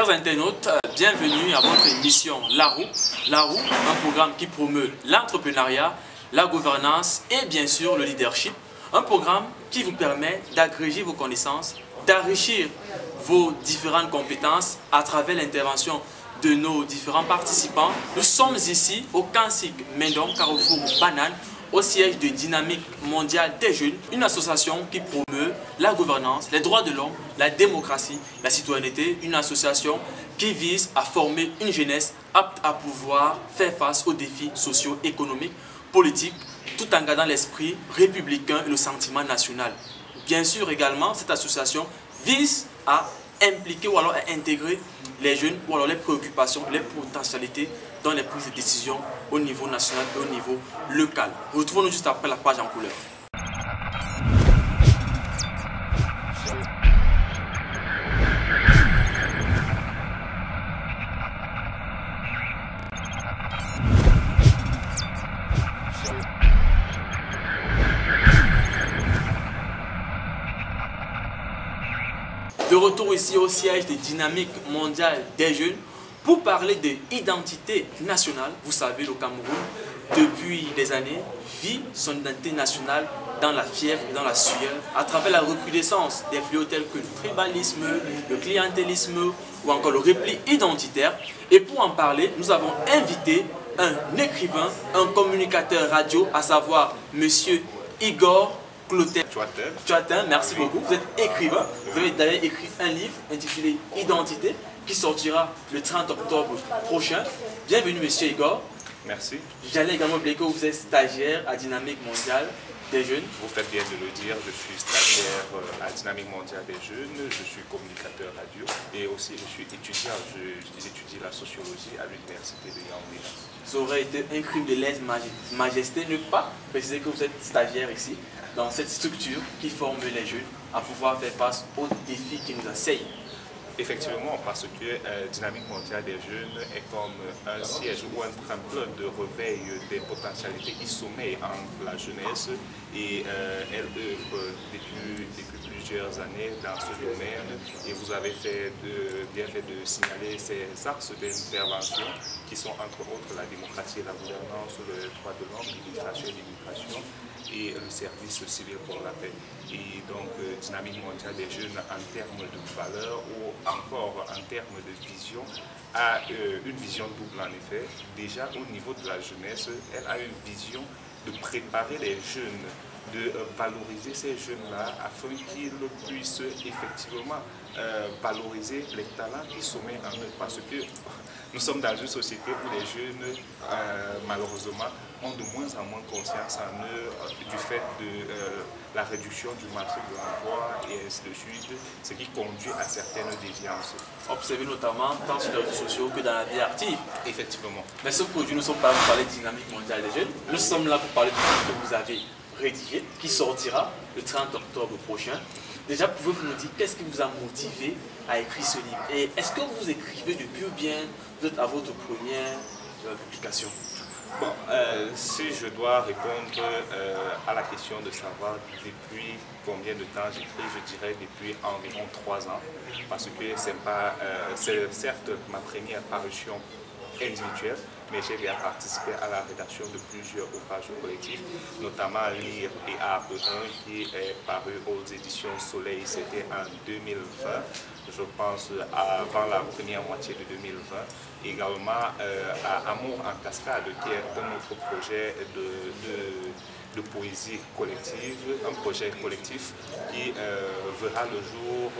Chers internautes, bienvenue à votre émission La Roue. La Roue, un programme qui promeut l'entrepreneuriat, la gouvernance et bien sûr le leadership. Un programme qui vous permet d'agréger vos connaissances, d'enrichir vos différentes compétences à travers l'intervention de nos différents participants. Nous sommes ici au Kansik Mendong Carrefour Banane, au siège de Dynamique mondiale des jeunes, une association qui promeut la gouvernance, les droits de l'homme, la démocratie, la citoyenneté, une association qui vise à former une jeunesse apte à pouvoir faire face aux défis sociaux, économiques, politiques, tout en gardant l'esprit républicain et le sentiment national. Bien sûr également, cette association vise à impliquer ou alors à intégrer les jeunes ou alors les préoccupations, les potentialités dans les prises de décision au niveau national et au niveau local. Retrouvons-nous juste après la page en couleur. De retour ici au siège de Dynamique mondiale des jeunes pour parler de l'identité nationale. Vous savez, le Cameroun, depuis des années, vit son identité nationale dans la fièvre et dans la sueur à travers la recrudescence des fléaux tels que le tribalisme, le clientélisme ou encore le repli identitaire. Et pour en parler, nous avons invité un écrivain, un communicateur radio, à savoir Monsieur Igor Tchoatin, merci beaucoup. Vous êtes écrivain. Vous avez d'ailleurs écrit un livre intitulé Identité qui sortira le 30 octobre prochain. Bienvenue, Monsieur Igor. Merci. J'allais également oublier que vous êtes stagiaire à Dynamique mondiale des jeunes. Vous faites bien de le dire, je suis stagiaire à Dynamique mondiale des jeunes, je suis communicateur radio et aussi je suis étudiant, j'étudie la sociologie à l'université de Yaoundé. Ça aurait été un crime de lèse-majesté ne pas préciser que vous êtes stagiaire ici, dans cette structure qui forme les jeunes à pouvoir faire face aux défis qui nous assaillent. Effectivement, parce que Dynamique mondiale des jeunes est comme un siège ou un tremplin de réveil des potentialités qui sommeillent en la jeunesse et elle œuvre depuis plusieurs années dans ce domaine et vous avez bien fait de signaler ces axes d'intervention qui sont entre autres la démocratie et la gouvernance, le droit de l'homme, l'immigration et l'immigration et le service civil pour la paix. Et donc, Dynamique mondiale des jeunes en termes de valeur ou encore en termes de vision a une vision double en effet. Déjà au niveau de la jeunesse, elle a une vision de préparer les jeunes, de valoriser ces jeunes-là afin qu'ils puissent effectivement valoriser les talents qui sommeillent en eux. Parce que nous sommes dans une société où les jeunes, malheureusement, ont de moins en moins conscience en eux du fait de la réduction du marché de l'emploi et ainsi de suite, ce qui conduit à certaines déviances. Observé notamment tant sur les réseaux sociaux que dans la vie active. Effectivement. Mais ce produit, nous ne sommes pas là pour parler de Dynamique mondiale des jeunes, nous sommes là pour parler du livre que vous avez rédigé, qui sortira le 30 octobre prochain. Déjà, pouvez-vous nous dire qu'est-ce qui vous a motivé à écrire ce livre? Et est-ce que vous écrivez depuis ou bien vous êtes à votre première publication? Bon, si je dois répondre à la question de savoir depuis combien de temps j'écris, je dirais depuis environ 3 ans, parce que c'est certes ma première parution individuelle, mais j'ai bien participé à la rédaction de plusieurs ouvrages collectifs, notamment Lire et Art 1 qui est paru aux éditions Soleil, c'était en 2020, je pense avant la première moitié de 2020. Également à Amour en cascade qui est un autre projet de poésie collective, un projet collectif qui verra le jour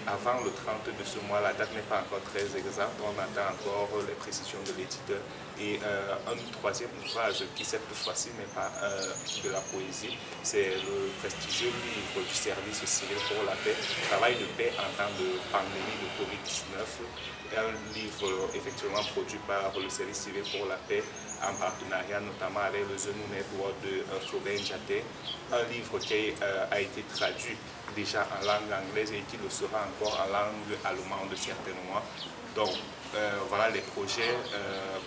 avant le 30 de ce mois. La date n'est pas encore très exacte, on attend encore les précisions de l'éditeur. Et un troisième ouvrage qui cette fois-ci n'est pas de la poésie, c'est le prestigieux livre du service civil pour la paix, travail de paix en temps de pandémie de Covid-19. Un livre effectivement produit par le service civil pour la paix en partenariat notamment avec le Zenou Network de Flaubert Ndiaté. Un livre qui a été traduit déjà en langue anglaise et qui le sera encore en langue allemande certainement. Donc voilà les projets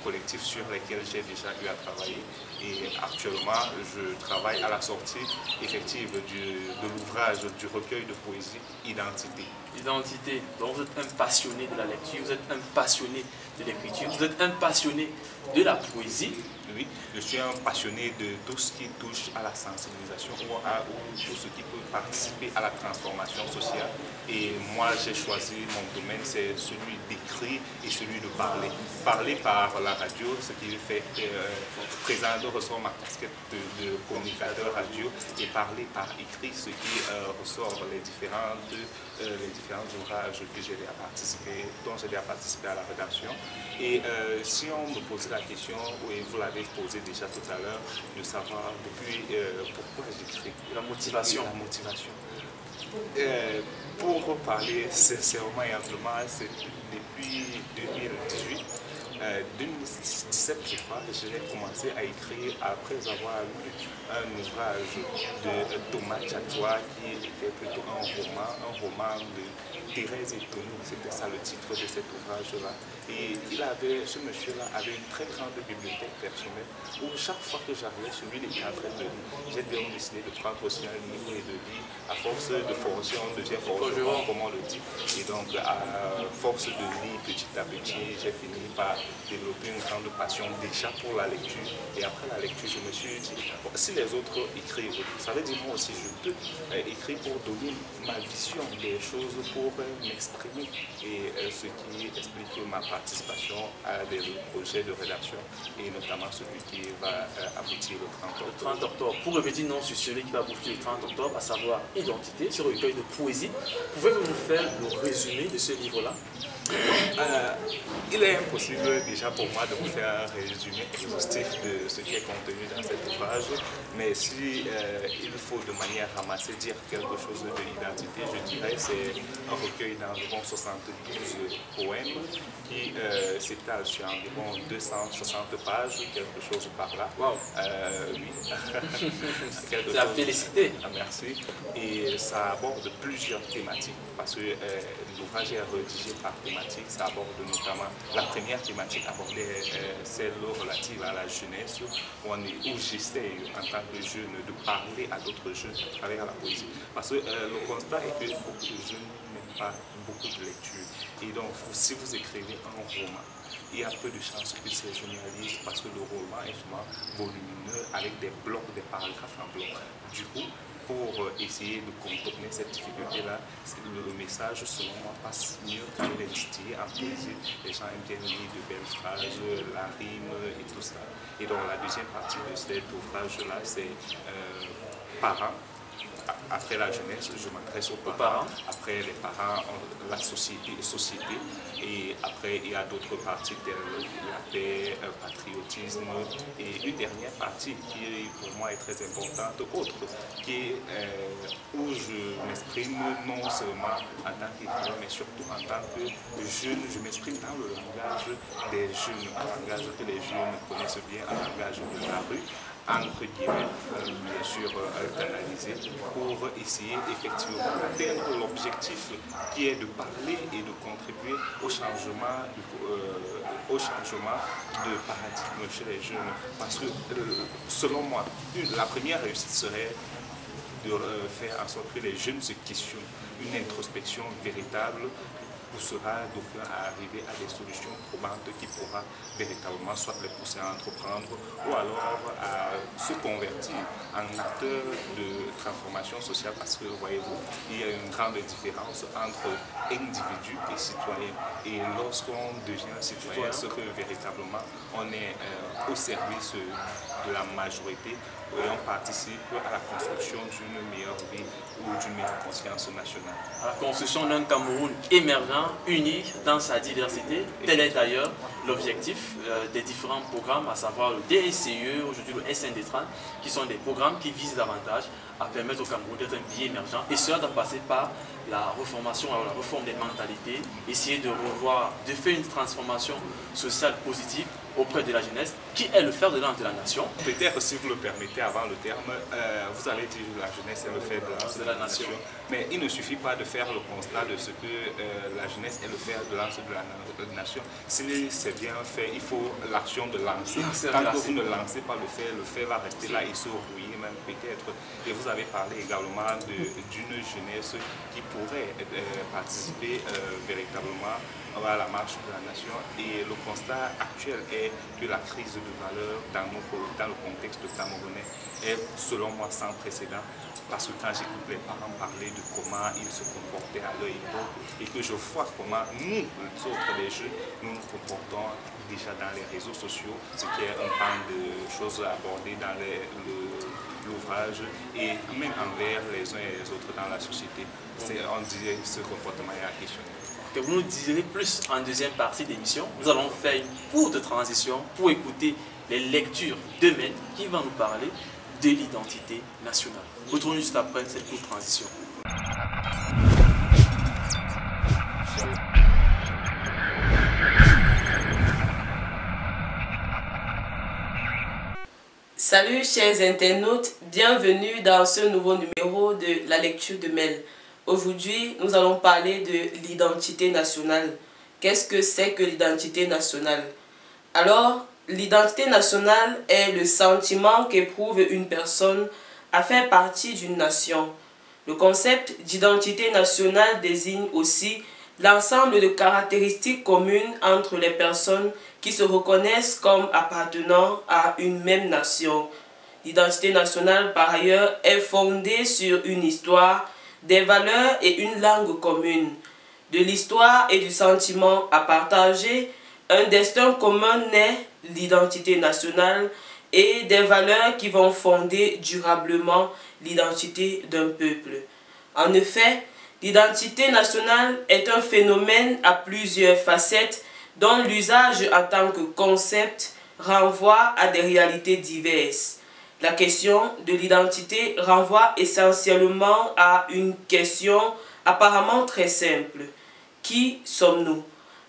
collectifs sur lesquels j'ai déjà eu à travailler. Et actuellement, je travaille à la sortie effective de l'ouvrage du recueil de poésie Identité. Identité. Donc vous êtes un passionné de la lecture, vous êtes un passionné de l'écriture, vous êtes un passionné de la poésie. Oui, je suis un passionné de tout ce qui touche à la sensibilisation ou tout ce qui peut participer à la transformation sociale. Et moi, j'ai choisi mon domaine, c'est celui d'écrire et celui de parler. Parler par la radio, ce qui fait présenter, ressort ma casquette de communicateur radio, et parler par écrit, ce qui ressort les différents ouvrages que j'ai déjà participé, dont j'ai déjà participé à la rédaction. Et si on me posait la question, oui, vous l'avez posé déjà tout à l'heure, de savoir depuis pourquoi j'écris. La motivation. La motivation. Pour parler sincèrement et amplement, c'est depuis 2018. 2017, je crois, j'ai commencé à écrire après avoir lu un ouvrage de Thomas Tchatchoua qui était plutôt un roman de Thérèse et Tony, c'était ça le titre de cet ouvrage-là. Et ce monsieur-là avait une très grande bibliothèque personnelle où chaque fois que j'arrivais sur lui, il était en train de lire. J'ai donc décidé de prendre aussi un livre et de lire. À force de forger, on devient forgeron, comme on le dit. Et donc, à force de lire petit à petit, j'ai fini par développer une grande passion déjà pour la lecture. Et après la lecture, je me suis dit, bon, si les autres écrivent, ça veut dire moi aussi je peux écrire pour donner ma vision des choses, pour m'exprimer. Et ce qui explique ma participation à des projets de rédaction, et notamment celui qui va aboutir le 30 octobre. Le 30 octobre. Pour revenir non sur celui qui va aboutir le 30 octobre, à savoir Identité, ce recueil de poésie, pouvez-vous nous faire le résumé de ce livre-là? Il est impossible déjà pour moi de vous faire un résumé exhaustif de ce qui est contenu dans cet ouvrage, mais si il faut de manière ramassée dire quelque chose de l'identité, je dirais c'est un recueil d'environ 72 poèmes qui s'étale sur environ 260 pages, quelque chose par là. Wow. Oui. C'est à féliciter. Merci. Et ça aborde plusieurs thématiques, parce que l'ouvrage est rédigé par thématique. Ça aborde notamment la première thématique abordée, celle relative à la jeunesse, où j'essaie en tant que jeune de parler à d'autres jeunes à travers la poésie. Parce que le constat est que beaucoup de jeunes n'aiment pas beaucoup de lecture. Et donc, si vous écrivez un roman, il y a peu de chances que ces journalistes, parce que le roman est souvent volumineux avec des blocs, des paragraphes en bloc. Du coup, pour essayer de contourner cette difficulté-là, le message, selon moi, passe mieux quand il est distillé en poésie. Les gens aiment bien lire de belles phrases, la rime et tout ça. Et donc la deuxième partie de cet ouvrage-là, c'est parents. Après la jeunesse, je m'adresse aux parents. Après les parents, la société, et après il y a d'autres parties telles la paix, patriotisme, et une dernière partie qui pour moi est très importante, autre, qui est où je m'exprime non seulement en tant qu'écrivain, mais surtout en tant que jeune. Je m'exprime dans le langage des jeunes, un langage que les jeunes connaissent bien, un langage de la rue, entre guillemets, bien sûr canalisé, pour essayer effectivement d'atteindre l'objectif qui est de parler et de contribuer au changement de paradigme chez les jeunes. Parce que selon moi, la première réussite serait de faire en sorte que les jeunes se questionnent, une introspection véritable poussera d'aucuns à arriver à des solutions probantes qui pourra véritablement soit les pousser à entreprendre ou alors à se convertir en acteur de transformation sociale, parce que voyez-vous, il y a une grande différence entre individu et citoyen, et lorsqu'on devient citoyen, c'est que véritablement on est au service de la majorité et on participe à la construction d'une meilleure vie ou d'une meilleure conscience nationale. À la construction d'un Cameroun émergent, unique dans sa diversité. Tel est d'ailleurs l'objectif des différents programmes, à savoir le DSCE, aujourd'hui le SND30, qui sont des programmes qui visent davantage à permettre au Cameroun d'être un pays émergent. Et cela doit passer par la reformation, la réforme des mentalités, essayer de revoir, de faire une transformation sociale positive auprès de la jeunesse, qui est le fer de lance de la nation. Peut-être, si vous le permettez, avant le terme, vous allez dire que la jeunesse est le fer de lance de la nation. Mais il ne suffit pas de faire le constat de ce que la jeunesse est le fer de lance de la nation. Si c'est bien fait, il faut l'action de lancer. Tant que vous ne lancez pas le fer va rester là et se rouiller même peut-être. Et vous avez parlé également d'une jeunesse qui pourrait participer véritablement à la marche de la nation. Et le constat actuel est que la crise de valeur dans le contexte camerounais est selon moi sans précédent, parce que quand j'écoute les parents parler de comment ils se comportaient à leur époque et que je vois comment nous autres les jeunes, nous nous comportons déjà dans les réseaux sociaux, ce qui est un pan de choses abordées dans l'ouvrage et même envers les uns et les autres dans la société. On dirait ce comportement est à questionner. Que vous nous direz plus en deuxième partie d'émission. Nous allons faire une courte transition pour écouter les lectures de Mel qui vont nous parler de l'identité nationale. Retrouvons juste après cette courte transition. Salut chers internautes, bienvenue dans ce nouveau numéro de la lecture de Mel. Aujourd'hui, nous allons parler de l'identité nationale. Qu'est-ce que c'est que l'identité nationale? Alors, l'identité nationale est le sentiment qu'éprouve une personne à faire partie d'une nation. Le concept d'identité nationale désigne aussi l'ensemble de caractéristiques communes entre les personnes qui se reconnaissent comme appartenant à une même nation. L'identité nationale, par ailleurs, est fondée sur une histoire, des valeurs et une langue commune. De l'histoire et du sentiment à partager, un destin commun naît, l'identité nationale, et des valeurs qui vont fonder durablement l'identité d'un peuple. En effet, l'identité nationale est un phénomène à plusieurs facettes dont l'usage en tant que concept renvoie à des réalités diverses. La question de l'identité renvoie essentiellement à une question apparemment très simple. Qui sommes-nous?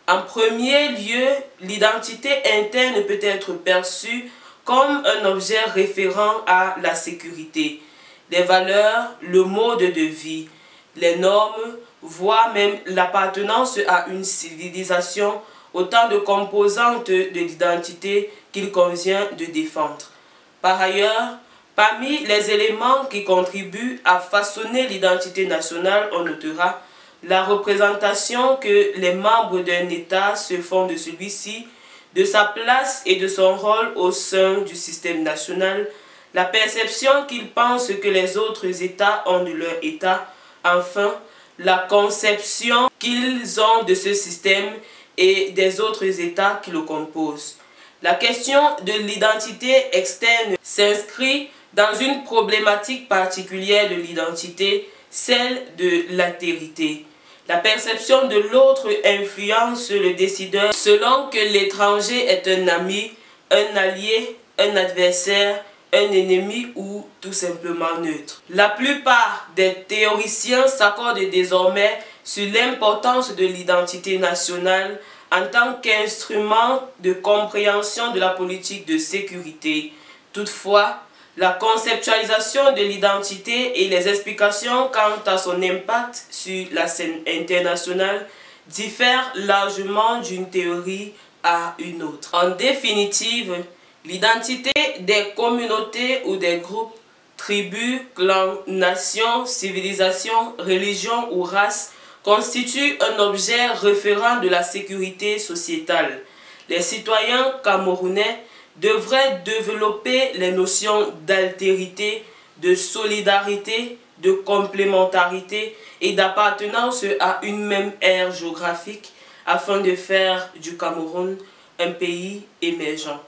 En premier lieu, l'identité interne peut être perçue comme un objet référent à la sécurité, les valeurs, le mode de vie, les normes, voire même l'appartenance à une civilisation, autant de composantes de l'identité qu'il convient de défendre. Par ailleurs, parmi les éléments qui contribuent à façonner l'identité nationale, on notera la représentation que les membres d'un État se font de celui-ci, de sa place et de son rôle au sein du système national, la perception qu'ils pensent que les autres États ont de leur État, enfin, la conception qu'ils ont de ce système et des autres États qui le composent. La question de l'identité externe s'inscrit dans une problématique particulière de l'identité, celle de l'altérité. La perception de l'autre influence le décideur selon que l'étranger est un ami, un allié, un adversaire, un ennemi ou tout simplement neutre. La plupart des théoriciens s'accordent désormais sur l'importance de l'identité nationale en tant qu'instrument de compréhension de la politique de sécurité. Toutefois, la conceptualisation de l'identité et les explications quant à son impact sur la scène internationale diffèrent largement d'une théorie à une autre. En définitive, l'identité des communautés ou des groupes, tribus, clans, nations, civilisations, religions ou races constitue un objet référent de la sécurité sociétale. Les citoyens camerounais devraient développer les notions d'altérité, de solidarité, de complémentarité et d'appartenance à une même aire géographique afin de faire du Cameroun un pays émergent.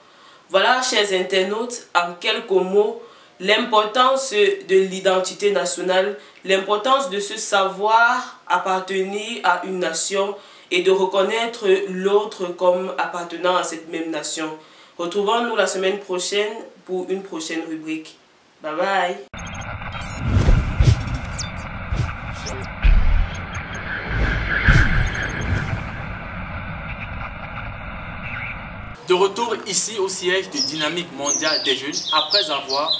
Voilà, chers internautes, en quelques mots, l'importance de l'identité nationale, l'importance de se savoir appartenir à une nation et de reconnaître l'autre comme appartenant à cette même nation. Retrouvons-nous la semaine prochaine pour une prochaine rubrique. Bye bye. De retour ici au siège de Dynamique mondiale des jeunes, après avoir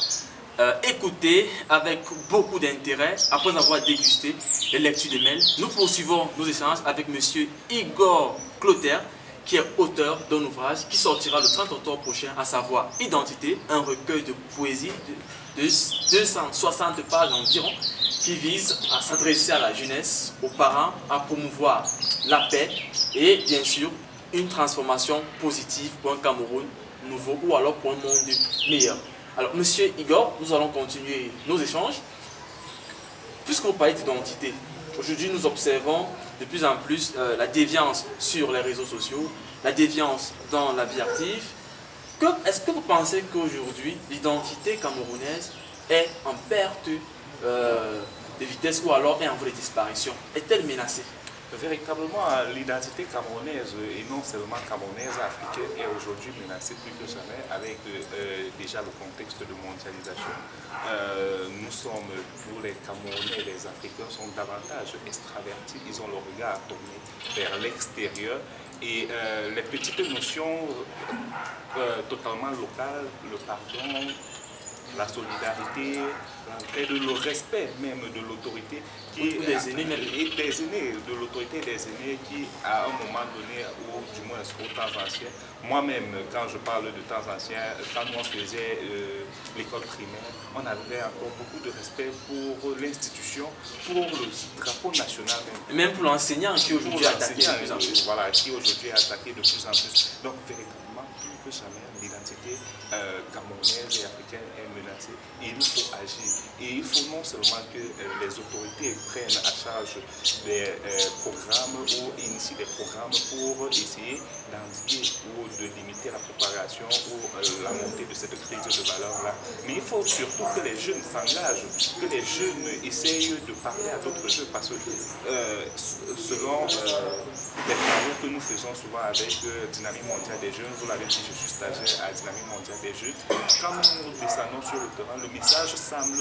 écouté avec beaucoup d'intérêt, après avoir dégusté les lectures de mails, nous poursuivons nos échanges avec M. Igor Clotaire, qui est auteur d'un ouvrage qui sortira le 30 octobre prochain, à savoir Identité, un recueil de poésie de 260 pages environ, qui vise à s'adresser à la jeunesse, aux parents, à promouvoir la paix et bien sûr une transformation positive pour un Cameroun nouveau ou alors pour un monde meilleur. Alors, Monsieur Igor, nous allons continuer nos échanges. Puisque vous parlez d'identité, aujourd'hui nous observons de plus en plus la déviance sur les réseaux sociaux, la déviance dans la vie active. Est-ce que vous pensez qu'aujourd'hui l'identité camerounaise est en perte de vitesse ou alors est en voie de disparition? Est-elle menacée? Véritablement, l'identité camerounaise, et non seulement camerounaise, africaine, est aujourd'hui menacée plus que jamais avec déjà le contexte de mondialisation. Nous sommes, pour les Camerounais et les Africains, sont davantage extravertis, ils ont le regard tourné vers l'extérieur et les petites notions totalement locales, le pardon, la solidarité, le respect même de l'autorité qui des aînés, de l'autorité des aînés qui à un moment donné, ou du moins au temps ancien, moi-même quand je parle de temps ancien, quand on faisait l'école primaire, on avait encore beaucoup de respect pour l'institution, pour le drapeau national même pour l'enseignant qui aujourd'hui est attaqué de plus en plus. Voilà, qui aujourd'hui est attaqué de plus en plus. Donc véritablement, plus que jamais, l'identité camerounaise et africaine est menacée et il faut agir. Et il faut non seulement que les autorités prennent à charge des programmes ou initient des programmes pour essayer d'endiguer ou de limiter la propagation ou la montée de cette crise de valeur-là. Mais il faut surtout que les jeunes s'engagent, que les jeunes essayent de parler à d'autres jeunes parce que selon les travaux que nous faisons souvent avec Dynamique mondiale des jeunes, vous l'avez dit, je suis stagiaire à Dynamique mondiale des jeunes, quand nous descendons sur le terrain, le message semble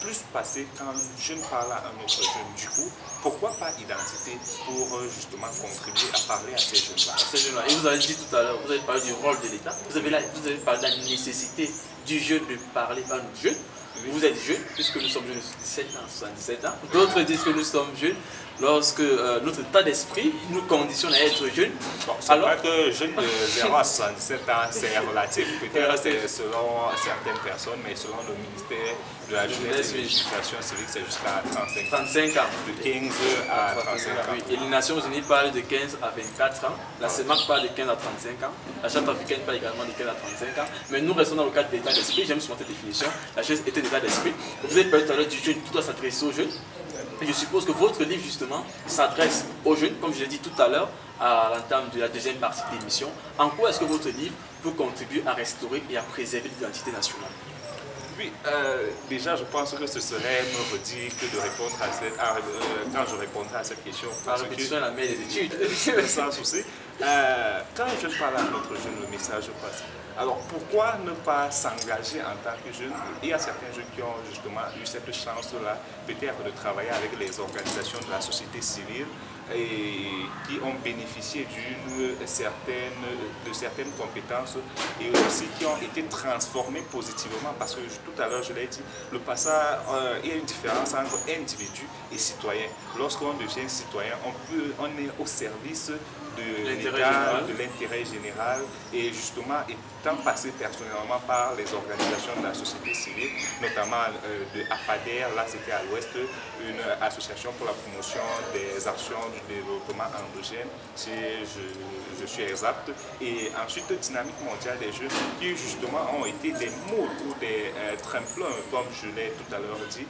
plus passer quand un jeune parle à un autre jeune. Du coup, pourquoi pas identité pour justement contribuer à parler à ces jeunes-là. Et vous avez dit tout à l'heure, vous avez parlé du rôle de l'État, vous avez parlé de la nécessité du jeune de parler à nos jeunes. Vous êtes jeune, puisque nous sommes jeunes de 17 ans, 77 ans. D'autres disent que nous sommes jeunes lorsque notre état d'esprit nous conditionne à être jeunes. Bon, c'est vrai que jeune de 0 à 67 ans, c'est relatif. Peut-être selon certaines personnes, mais selon le ministère de la Jeunesse et de l'Éducation civique, c'est jusqu'à 35 ans. De 15 à 35 ans. Oui. Et les Nations Unies parlent de 15 à 24 ans. La CEMAC parle de 15 à 35 ans. La Charte africaine parle également de 15 à 35 ans. Mais nous restons dans le cadre de l'état d'esprit. J'aime souvent cette définition. La chose était d'état d'esprit. Vous avez parlé tout à l'heure du jeune qui doit s'adresser aux jeunes. Et je suppose que votre livre, justement, s'adresse aux jeunes, comme je l'ai dit tout à l'heure, à l'entame de la deuxième partie de l'émission. En quoi est-ce que votre livre peut contribuer à restaurer et à préserver l'identité nationale? Oui, déjà, je pense que ce serait me redire que de répondre à cette... quand je répondrai à cette question... La répétition est la mère des études. Sans souci. Quand je parle à notre jeune, le message passe. Alors, pourquoi ne pas s'engager en tant que jeune? Il y a certains jeunes qui ont justement eu cette chance-là, peut-être de travailler avec les organisations de la société civile et qui ont bénéficié de certaines compétences et aussi qui ont été transformées positivement parce que tout à l'heure je l'ai dit, le passage, il y a une différence entre individu et citoyen. Lorsqu'on devient citoyen, on est au service de l'État, de l'intérêt général et justement étant passé personnellement par les organisations de la société civile, notamment de APADER, là c'était à l'ouest, une association pour la promotion des actions du développement endogène, si je suis exact, et ensuite Dynamique mondiale des jeunes qui justement ont été des mots ou des tremplins, comme je l'ai tout à l'heure dit,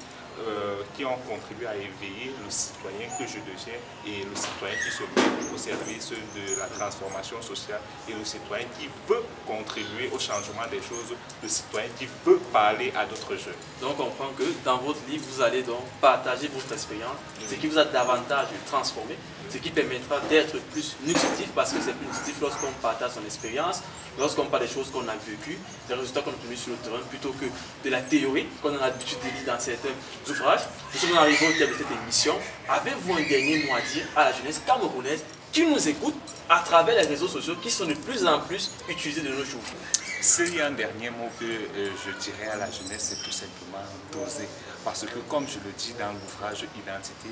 qui ont contribué à éveiller le citoyen que je deviens et le citoyen qui se met au service de la transformation sociale et le citoyen qui veut contribuer au changement des choses, le citoyen qui veut parler à d'autres jeunes. Donc on comprend que dans votre livre, vous allez donc partager votre expérience, ce qui vous a davantage transformé, ce qui permettra d'être plus nutritif parce que c'est plus nutritif lorsqu'on partage son expérience, lorsqu'on parle des choses qu'on a vécues, des résultats qu'on a obtenus sur le terrain plutôt que de la théorie qu'on a l'habitude de lire dans certains ouvrages. Nous sommes arrivés au terme de cette émission. Avez-vous un dernier mot à dire à la jeunesse camerounaise qui nous écoutent à travers les réseaux sociaux qui sont de plus en plus utilisés de nos jours. S'il y a un dernier mot que je dirais à la jeunesse, c'est tout simplement d'oser. Parce que comme je le dis dans l'ouvrage Identité,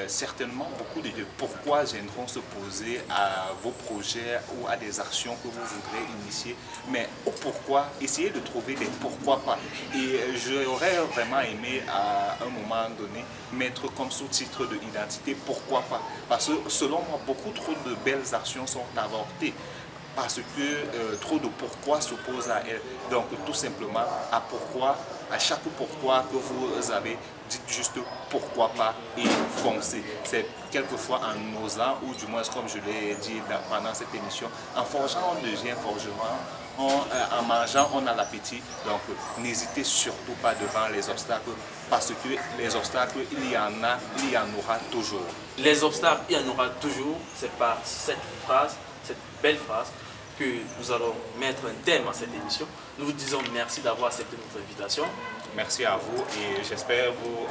certainement beaucoup de pourquoi viendront se poser à vos projets ou à des actions que vous voudrez initier, mais au pourquoi, essayez de trouver des pourquoi pas. Et j'aurais vraiment aimé à un moment donné mettre comme sous-titre de Identité pourquoi pas, parce que selon moi beaucoup trop de belles actions sont avortées parce que trop de pourquoi s'oppose à elle. Donc tout simplement à pourquoi, à chaque pourquoi que vous avez, dites juste pourquoi pas et foncez. C'est quelquefois en osant, ou du moins comme je l'ai dit pendant cette émission, en forgeant on devient forgeron, en mangeant on a l'appétit. Donc n'hésitez surtout pas devant les obstacles, parce que les obstacles il y en a, il y en aura toujours. Les obstacles il y en aura toujours, c'est par cette phrase, cette belle phrase que nous allons mettre un thème à cette émission. Nous vous disons merci d'avoir accepté notre invitation. Merci à vous et j'espère vous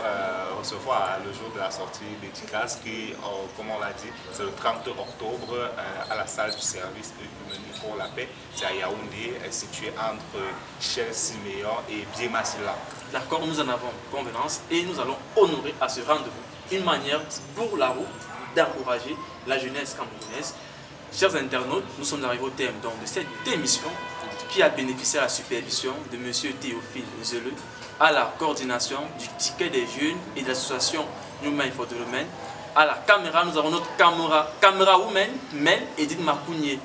recevoir le jour de la sortie dédicace qui, comme on l'a dit, c'est le 30 octobre à la salle du service œcuménique pour la paix. C'est à Yaoundé, situé entre Chel-Siméon et Biémassila. D'accord, nous en avons convenance et nous allons honorer à ce rendez-vous une manière pour la roue d'encourager la jeunesse camerounaise. Chers internautes, nous sommes arrivés au terme donc, de cette émission qui a bénéficié à la supervision de M. Théophile Zeleux, à la coordination du ticket des jeunes et de l'association New Mind for Development. À la caméra, nous avons notre caméra woman, Mel Edith Makounier.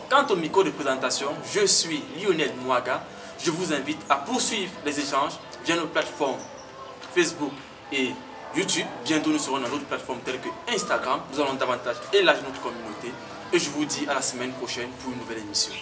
Quant au micro de présentation, je suis Lionel Mouaga. Je vous invite à poursuivre les échanges via nos plateformes Facebook et YouTube. Bientôt, nous serons dans d'autres plateformes telles que Instagram. Nous allons davantage élargir notre communauté. Et je vous dis à la semaine prochaine pour une nouvelle émission.